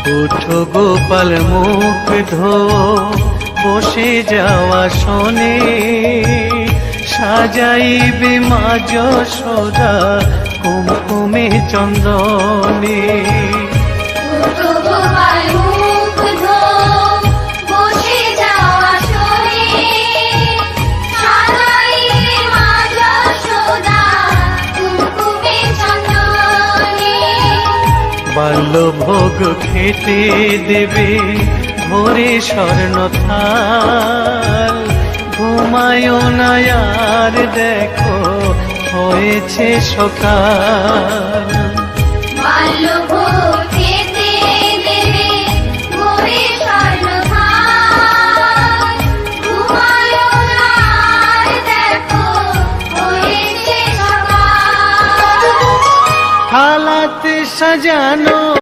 উঠো গোপাল মুখ ধো বসে যাওয়া শোনে, সাজাইবে মা যশোদা কুমকুমে চন্দনে। বাল্যভোগ খেতে দেবে ভোরে স্বর্ণ থাল, ঘুমায়ো না আর দেখো হয়েছে সকাল। বাল্যভোগ খেতে দেবে ভোরে স্বর্ণ থাল, ঘুমায়ো না আর দেখো হয়েছে সকাল। থালাতে সাজানো